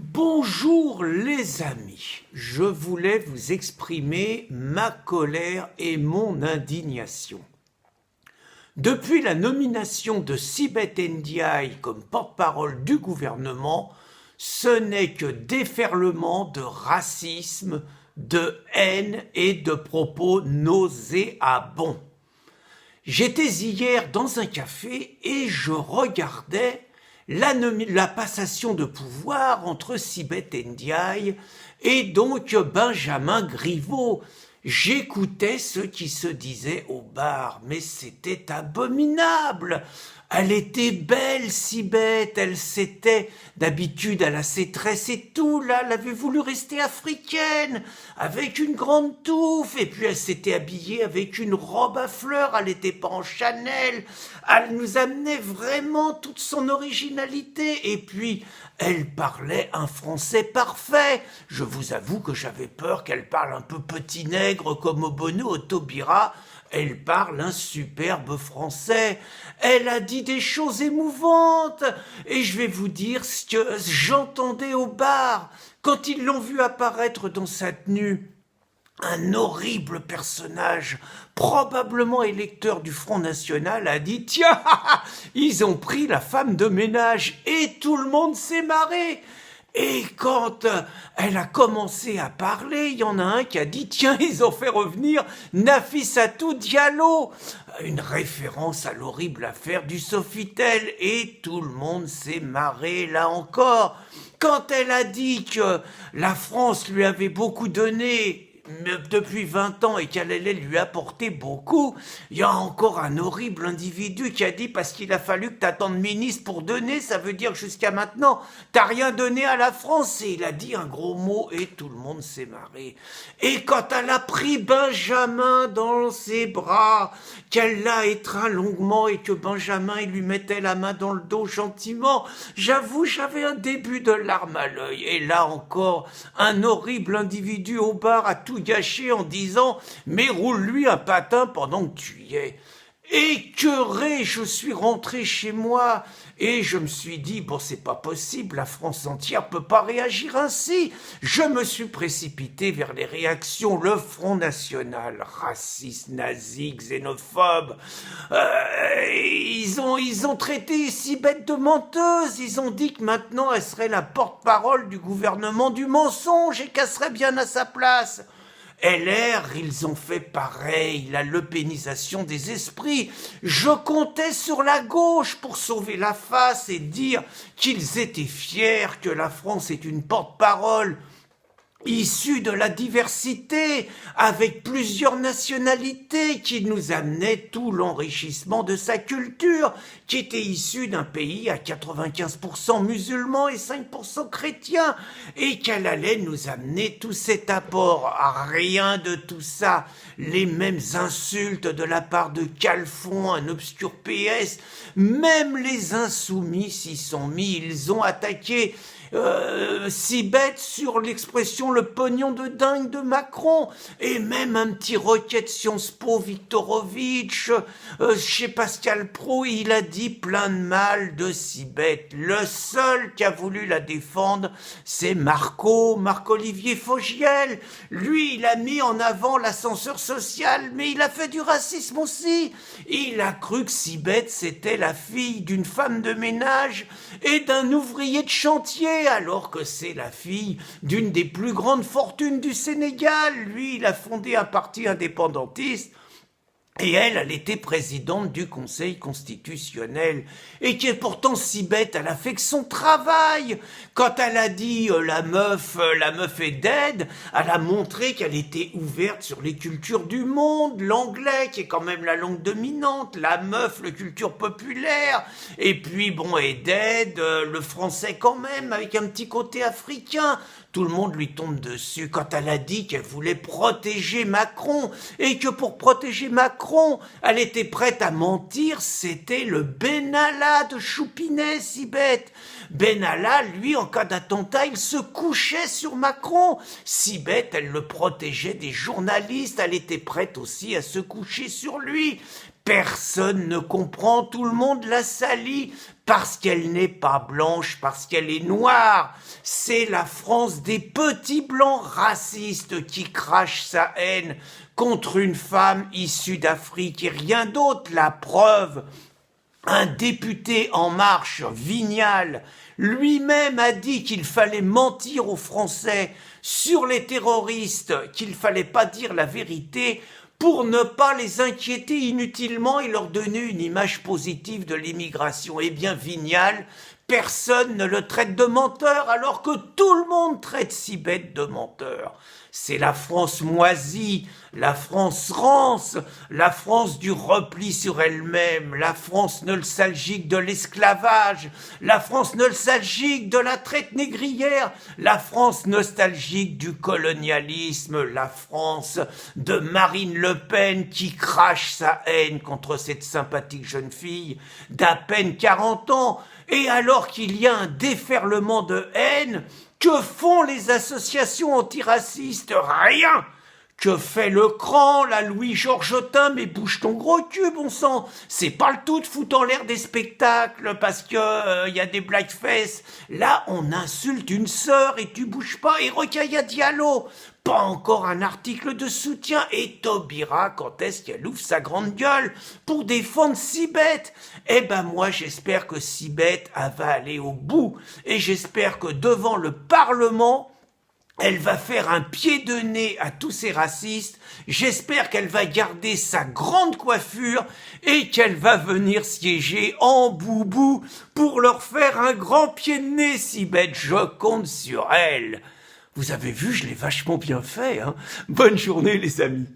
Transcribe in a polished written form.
Bonjour les amis, je voulais vous exprimer ma colère et mon indignation. Depuis la nomination de Sibeth Ndiaye comme porte-parole du gouvernement, ce n'est que déferlement de racisme, de haine et de propos nauséabonds. J'étais hier dans un café et je regardais la passation de pouvoir entre Sibeth Ndiaye et donc Benjamin Griveaux. J'écoutais ceux qui se disaient au bar, mais c'était abominable. Elle était belle, Sibeth, d'habitude, elle a ses tresses et tout, là, elle avait voulu rester africaine, avec une grande touffe, et puis elle s'était habillée avec une robe à fleurs, elle n'était pas en Chanel, elle nous amenait vraiment toute son originalité, et puis elle parlait un français parfait. Je vous avoue que j'avais peur qu'elle parle un peu petit nègre comme Obono au Taubira. Elle parle un superbe français. Elle a dit des choses émouvantes. Et je vais vous dire ce que j'entendais au bar quand ils l'ont vue apparaître dans sa tenue. Un horrible personnage, probablement électeur du Front National, a dit « Tiens, ils ont pris la femme de ménage » et tout le monde s'est marré. Et quand elle a commencé à parler, il y en a un qui a dit « Tiens, ils ont fait revenir Nafissatou Diallo !» Une référence à l'horrible affaire du Sofitel. Et tout le monde s'est marré là encore. Quand elle a dit que la France lui avait beaucoup donné depuis 20 ans et qu'elle allait lui apporter beaucoup, il y a encore un horrible individu qui a dit parce qu'il a fallu que t'attendes ministre pour donner, ça veut dire jusqu'à maintenant, t'as rien donné à la France. Et il a dit un gros mot et tout le monde s'est marré. Et quand elle a pris Benjamin dans ses bras, qu'elle l'a étreint longuement et que Benjamin il lui mettait la main dans le dos gentiment, j'avoue j'avais un début de larmes à l'œil. Et là encore, un horrible individu au bar a tout gâché en disant « Mais roule-lui un patin pendant que tu y es ». Écœuré, je suis rentré chez moi et je me suis dit « Bon, c'est pas possible, la France entière peut pas réagir ainsi ». Je me suis précipité vers les réactions, le Front National, raciste, nazi, xénophobe. Ils ont traité Sibeth de menteuse, ils ont dit que maintenant elle serait la porte-parole du gouvernement du mensonge et qu'elle serait bien à sa place. LR, ils ont fait pareil, la lepénisation des esprits. Je comptais sur la gauche pour sauver la face et dire qu'ils étaient fiers que la France est une porte-parole issue de la diversité, avec plusieurs nationalités qui nous amenaient tout l'enrichissement de sa culture, qui était issue d'un pays à 95% musulmans et 5% chrétiens, et qu'elle allait nous amener tout cet apport. Rien de tout ça. Les mêmes insultes de la part de Calfon, un obscur PS, même les insoumis s'y sont mis, ils ont attaqué Sibeth sur l'expression le pognon de dingue de Macron, et même un petit requête Sciences Po Viktorovitch chez Pascal Praud, il a dit plein de mal de Sibeth. Le seul qui a voulu la défendre, c'est Marc-Olivier Fogiel. Lui, il a mis en avant l'ascenseur social, mais il a fait du racisme aussi. Il a cru que Sibeth, c'était la fille d'une femme de ménage et d'un ouvrier de chantier, alors que c'est la fille d'une des plus grandes fortunes du Sénégal. Lui, il a fondé un parti indépendantiste. Et elle était présidente du Conseil constitutionnel. Et qui est pourtant si bête, elle a fait que son travail. Quand elle a dit la meuf est dead, elle a montré qu'elle était ouverte sur les cultures du monde, l'anglais qui est quand même la langue dominante, la meuf, la culture populaire, et puis bon, est dead, le français quand même, avec un petit côté africain. Tout le monde lui tombe dessus quand elle a dit qu'elle voulait protéger Macron et que pour protéger Macron, elle était prête à mentir. C'était le Benalla de Choupinet, Sibeth. Benalla, lui, en cas d'attentat, il se couchait sur Macron. Sibeth, elle le protégeait des journalistes. Elle était prête aussi à se coucher sur lui. Personne ne comprend, tout le monde la salit parce qu'elle n'est pas blanche, parce qu'elle est noire. C'est la France des petits blancs racistes qui crachent sa haine contre une femme issue d'Afrique et rien d'autre. La preuve, un député En Marche, Vignal, lui-même a dit qu'il fallait mentir aux Français sur les terroristes, qu'il fallait pas dire la vérité pour ne pas les inquiéter inutilement et leur donner une image positive de l'immigration. Eh bien, Vignal, personne ne le traite de menteur alors que tout le monde traite Sibeth de menteur. C'est la France moisie, la France rance, la France du repli sur elle-même, la France nostalgique de l'esclavage, la France nostalgique de la traite négrière, la France nostalgique du colonialisme, la France de Marine Le Pen qui crache sa haine contre cette sympathique jeune fille d'à peine 40 ans. Et alors qu'il y a un déferlement de haine, que font les associations antiracistes? Rien! Que fait le cran, la Louis Georgetin? Mais bouge ton gros cul, bon sang! C'est pas le tout de foutre en l'air des spectacles parce que y a des blackface. Là, on insulte une sœur et tu bouges pas. Et Rokhaya Diallo, pas encore un article de soutien. Et Taubira, quand est-ce qu'elle ouvre sa grande gueule pour défendre Sibeth? Eh ben moi, j'espère que Sibeth va aller au bout. Et j'espère que devant le Parlement, elle va faire un pied de nez à tous ces racistes. J'espère qu'elle va garder sa grande coiffure et qu'elle va venir siéger en boubou pour leur faire un grand pied de nez, Sibeth. Je compte sur elle. Vous avez vu, je l'ai vachement bien fait, hein. Bonne journée, les amis.